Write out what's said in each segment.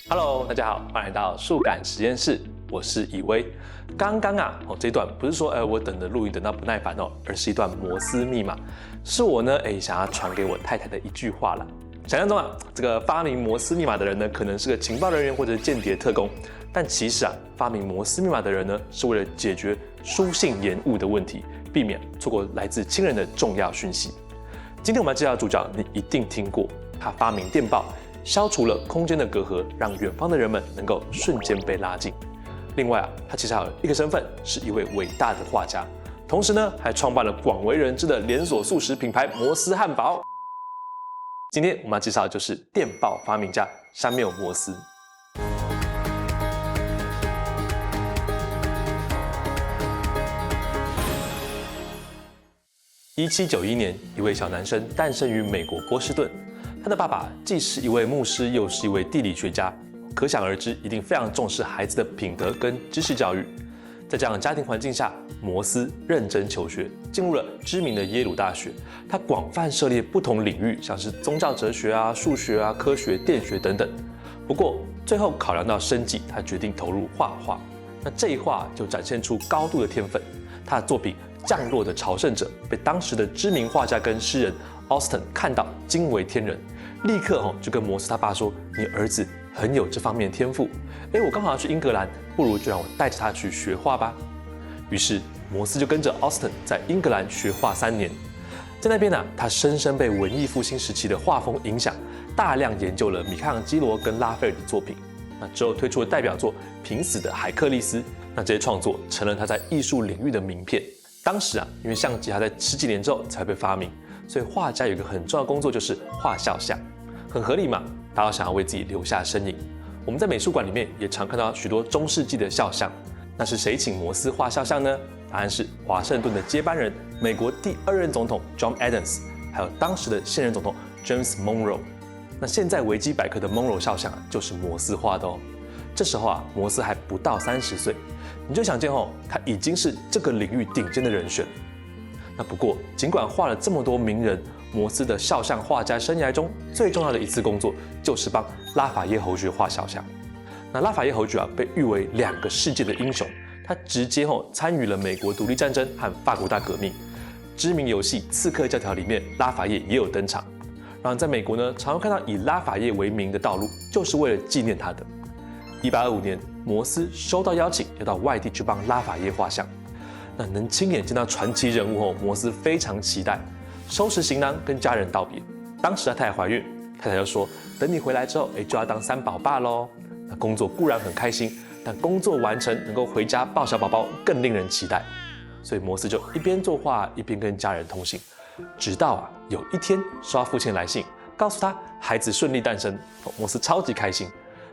Hello， 大家好，欢迎来到数感实验室，我是以威。刚刚这一段不是说我等着录音等到不耐烦而是一段摩斯密码，是我呢想要传给我太太的一句话啦。想象中这个发明摩斯密码的人呢，可能是个情报人员或者是间谍特工，但其实发明摩斯密码的人呢，是为了解决书信延误的问题，避免错过来自亲人的重要讯息。今天我们要介绍的主角，你一定听过，他发明电报，消除了空间的隔阂，让远方的人们能够瞬间被拉近。另外他其实还有一个身份，是一位伟大的画家，同时呢，还创办了广为人知的连锁速食品牌摩斯汉堡。今天我们要介绍的就是电报发明家山缪摩斯。1791年，一位小男生诞生于美国波士顿。他的爸爸既是一位牧师，又是一位地理学家，可想而知，一定非常重视孩子的品德跟知识教育。在这样的家庭环境下，摩斯认真求学，进入了知名的耶鲁大学。他广泛涉猎不同领域，像是宗教哲学数学科学、电学等等。不过最后考量到生计，他决定投入画画。那这一画就展现出高度的天分。他的作品《降落的朝圣者》被当时的知名画家跟诗人 Austin 看到，惊为天人，立刻就跟摩斯他爸说：“你儿子很有这方面的天赋，我刚好要去英格兰，不如就让我带着他去学画吧。”于是摩斯就跟着 Austin 在英格兰学画3年，在那边他深深被文艺复兴时期的画风影响，大量研究了米开朗基罗跟拉斐尔的作品。那之后推出了代表作《濒死的海克力斯》，那这些创作成了他在艺术领域的名片。当时因为相机在10几年之后才被发明，所以画家有一个很重要的工作就是画肖像，很合理嘛，大家想要为自己留下身影。我们在美术馆里面也常看到许多中世纪的肖像，那是谁请摩斯画肖像呢？答案是华盛顿的接班人，美国第2任总统 John Adams， 还有当时的现任总统 James Monroe。那现在维基百科的 Monroe 肖像就是摩斯画的哦。这时候摩斯还不到30岁，你就想见他已经是这个领域顶尖的人选。那不过，尽管画了这么多名人，摩斯的肖像画家生涯中最重要的一次工作，就是帮拉法叶侯爵画肖像。那拉法叶侯爵被誉为2个世界的英雄，他直接参与了美国独立战争和法国大革命。知名游戏《刺客教条》里面，拉法叶也有登场。然后在美国呢，常看到以拉法叶为名的道路，就是为了纪念他的。1825年，摩斯收到邀请，要到外地去帮拉法叶画像。那能亲眼见到传奇人物后，摩斯非常期待，收拾行囊跟家人道别。当时他太太怀孕，太太就说：“等你回来之后，就要当3宝爸喽。”那工作固然很开心，但工作完成能够回家抱小宝宝更令人期待。所以摩斯就一边作画，一边跟家人通信。直到有一天收到父亲来信，告诉他孩子顺利诞生，摩斯超级开心。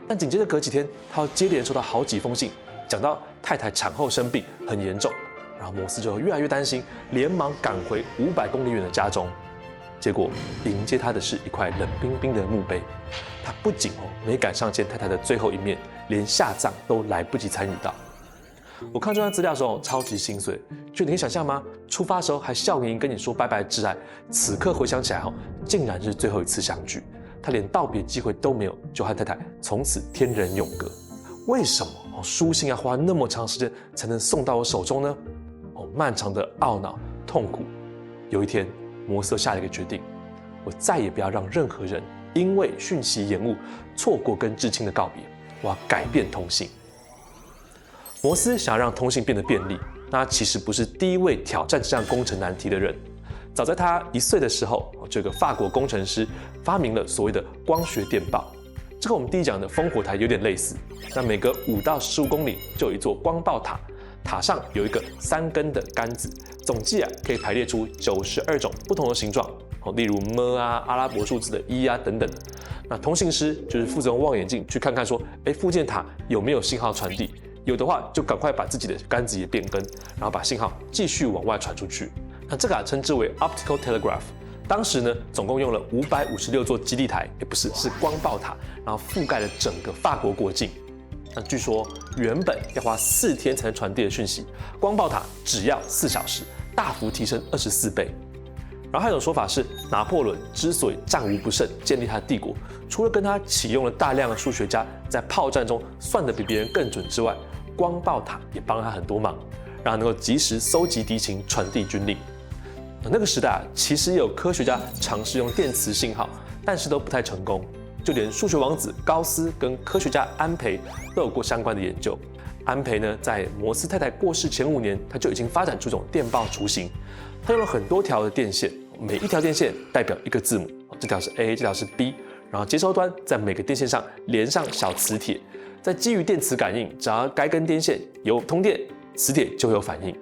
但紧接着隔几天，他接连收到好几封信，讲到太太产后生病很严重，然后摩斯就越来越担心，连忙赶回500公里远的家中。结果迎接他的是一块冷冰冰的墓碑。他不仅没赶上见太太的最后一面，连下葬都来不及参与到。我看这段资料的时候超级心碎，就你可以想象吗？出发的时候还笑盈盈跟你说拜拜挚爱，此刻回想起来竟然是最后一次相聚。他连道别机会都没有，就和太太从此天人永隔。为什么书信要花那么长时间才能送到我手中呢？漫长的懊恼痛苦。有一天，摩斯下了一个决定：我再也不要让任何人因为讯息延误错过跟至亲的告别。我要改变通信。摩斯想要让通信变得便利，那他其实不是第一位挑战这项工程难题的人。早在他1岁的时候，这个法国工程师发明了所谓的光学电报。这跟我们第一讲的烽火台有点类似。那每隔5到15公里就有一座光报塔，塔上有一个3根的杆子，总计可以排列出92种不同的形状，例如么阿拉伯数字的1等等。那通信师就是负责用望远镜去看看说，附近塔有没有信号传递，有的话就赶快把自己的杆子也变更，然后把信号继续往外传出去。那这个称之为 optical telegraph，当时呢，总共用了556座基地台，不是，是光爆塔，然后覆盖了整个法国国境。那据说原本要花4天才能传递的讯息，光爆塔只要4小时，大幅提升24倍。然后还有一种说法是，拿破仑之所以战无不胜，建立他的帝国，除了跟他启用了大量的数学家在炮战中算得比别人更准之外，光爆塔也帮了他很多忙，让他能够及时搜集敌情，传递军令。那个时代其实也有科学家尝试用电磁信号，但是都不太成功。就连数学王子高斯跟科学家安培都有过相关的研究。安培呢，在摩斯太太过世前5年，他就已经发展出一种电报雏形。他用了很多条的电线，每一条电线代表一个字母，这条是 A， 这条是 B， 然后接收端在每个电线上连上小磁铁，再基于电磁感应，只要该根电线有通电，磁铁就会有反应。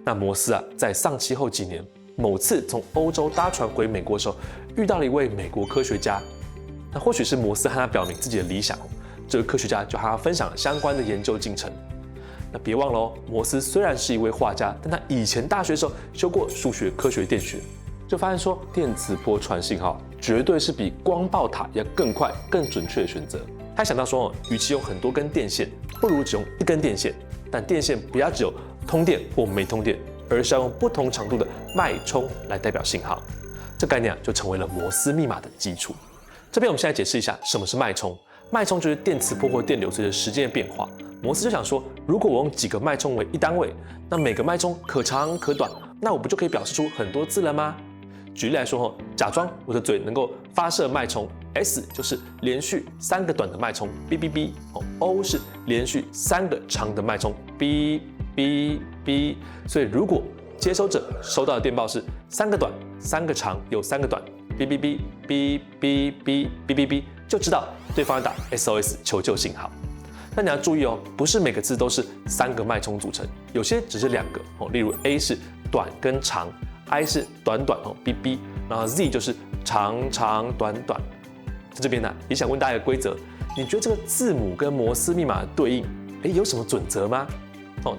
那摩斯在丧妻后几年，某次从欧洲搭船回美国的时候，遇到了一位美国科学家。那或许是摩斯和他表明自己的理想，这个科学家就和他分享了相关的研究进程。那别忘了哦，摩斯虽然是一位画家，但他以前大学的时候修过数学、科学、电学，就发现说电磁波传信号绝对是比光爆塔要更快、更准确的选择。他想到说，与其用很多根电线，不如只用一根电线，但电线不要只有通电或没通电，而是要用不同长度的脉冲来代表信号。这概念就成为了摩斯密码的基础。这边我们现在解释一下什么是脉冲。脉冲就是电磁波或电流随着时间的变化。摩斯就想说，如果我用几个脉冲为一单位，那每个脉冲可长可短，那我不就可以表示出很多字了吗？举例来说，假装我的嘴能够发射脉冲 S 就是连续3个短的脉冲 B B B， O 是连续3个长的脉冲 B B B， 所以如果接收者收到的电报是3个短、3个长，有3个短。哔哔哔哔哔哔哔哔哔，就知道对方要打 SOS 求救信号。那你要注意哦，不是每个字都是3个脉冲组成，有些只是2个哦。例如 A 是短跟长 ，I 是短短哦哔哔，然后 Z 就是长长短短。在这边呢，也想问大家一个规则：你觉得这个字母跟摩斯密码的对应，有什么准则吗？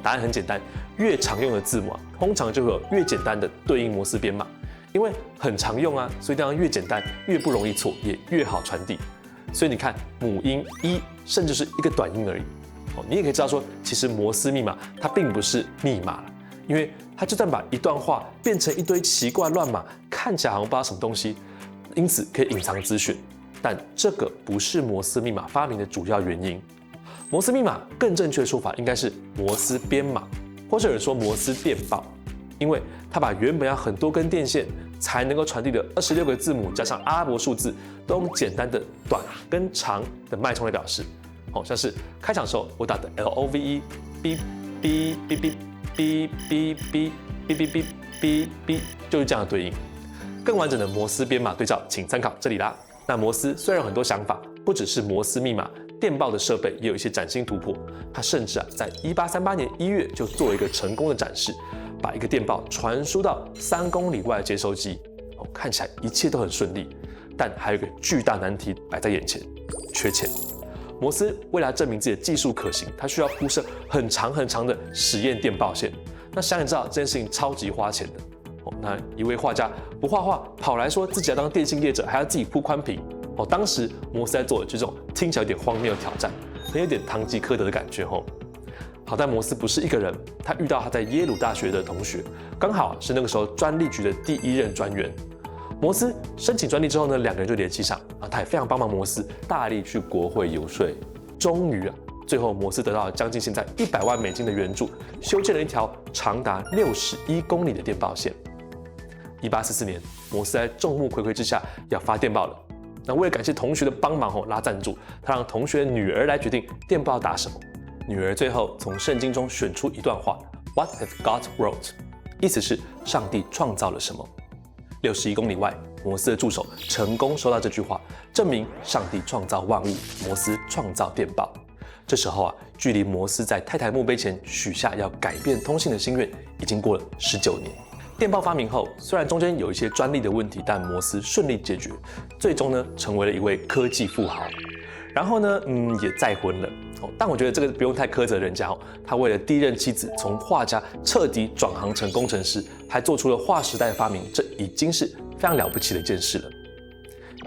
答案很简单，越常用的字母通常就会有越简单的对应摩斯编码。因为很常用所以这样越简单越不容易错，也越好传递。所以你看，母音一甚至是一个短音而已。你也可以知道说，其实摩斯密码它并不是密码了，因为它就算把一段话变成一堆奇怪乱码，看起来好像不知道什么东西，因此可以隐藏资讯。但这个不是摩斯密码发明的主要原因。摩斯密码更正确的说法应该是摩斯编码，或者有人说摩斯电报。因为它把原本要很多根电线才能够传递的26个字母加上阿拉伯数字，都用简单的短跟长的脉冲来表示。像是开场的时候我打的 LOVE B B B B B B B B B B B B 就是这样的对应。更完整的摩斯编码对照，请参考这里啦。那摩斯虽然有很多想法，不只是摩斯密码，电报的设备也有一些崭新突破。他甚至在1838年1月就做了一个成功的展示。把一个电报传输到3公里外的接收机，看起来一切都很顺利，但还有一个巨大难题摆在眼前，缺钱。摩斯为了证明自己的技术可行，他需要铺设很长很长的实验电报线。那想也知道这件事情超级花钱的。那一位画家不画画，跑来说自己要当电信业者，还要自己铺宽屏。当时摩斯在做的就这种听起来有点荒谬的挑战，很有点堂吉诃德的感觉。好在摩斯不是一个人，他遇到他在耶鲁大学的同学，刚好是那个时候专利局的第1任专员。摩斯申请专利之后呢，2个人就联系上，他也非常帮忙摩斯，大力去国会游说。终于最后摩斯得到了将近现在100万美金的援助，修建了一条长达61公里的电报线。1844年，摩斯在众目睽睽之下要发电报了。那为了感谢同学的帮忙拉赞助，他让同学的女儿来决定电报打什么。女儿最后从圣经中选出一段话 ：What have God wrote？ 意思是上帝创造了什么。61公里外，摩斯的助手成功收到这句话，证明上帝创造万物，摩斯创造电报。这时候距离摩斯在太太墓碑前许下要改变通信的心愿，已经过了19年。电报发明后，虽然中间有一些专利的问题，但摩斯顺利解决，最终呢成为了一位科技富豪。然后呢，也再婚了。但我觉得这个不用太苛责人家。他为了第1任妻子从画家彻底转行成工程师，还做出了划时代的发明，这已经是非常了不起的一件事了。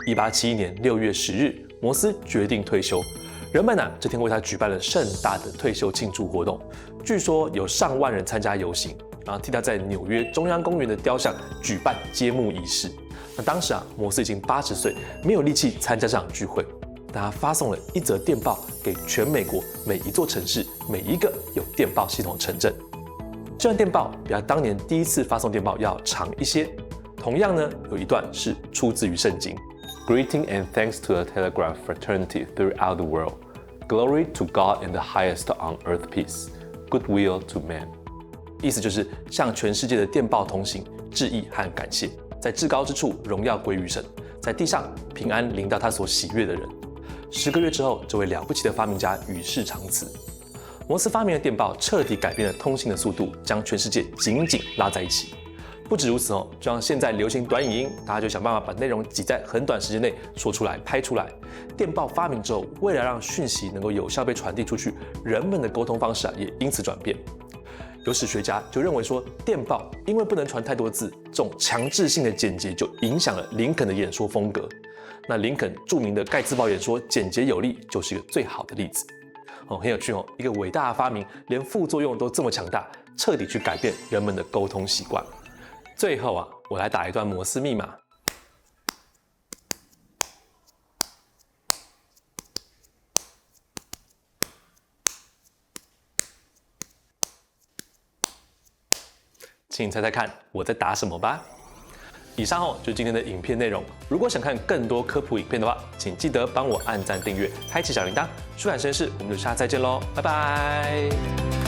1871年6月10日，摩斯决定退休，人们这天为他举办了盛大的退休庆祝活动，据说有上万人参加游行，然后替他在纽约中央公园的雕像举办揭幕仪式。那当时摩斯已经80岁，没有力气参加这场聚会，但他发送了一则电报给全美国每一座城市，每一个有电报系统的城镇。这段电报比他当年第一次发送电报要长一些，同样有一段是出自于圣经 ：Greeting and thanks to the telegraph fraternity throughout the world. Glory to God in the highest on earth peace, goodwill to man. 意思就是向全世界的电报通行致意和感谢，在至高之处荣耀归于神，在地上平安临到他所喜悦的人。10个月之后，这位了不起的发明家与世长辞。摩斯发明的电报彻底改变了通信的速度，将全世界紧紧拉在一起。不止如此就像现在流行短影音，大家就想办法把内容挤在很短时间内说出来、拍出来。电报发明之后，为了让讯息能够有效被传递出去，人们的沟通方式也因此转变。有史学家就认为说，电报因为不能传太多字，这种强制性的简洁就影响了林肯的演说风格。那林肯著名的盖茨堡演说简洁有力，就是一个最好的例子。很有趣一个伟大的发明，连副作用都这么强大，彻底去改变人们的沟通习惯。最后我来打一段摩斯密码。请你猜猜看我在打什么吧。以上就是今天的影片内容。如果想看更多科普影片的话，请记得帮我按赞、订阅、开启小铃铛。舒坦实验室，我们就下次再见喽，拜拜。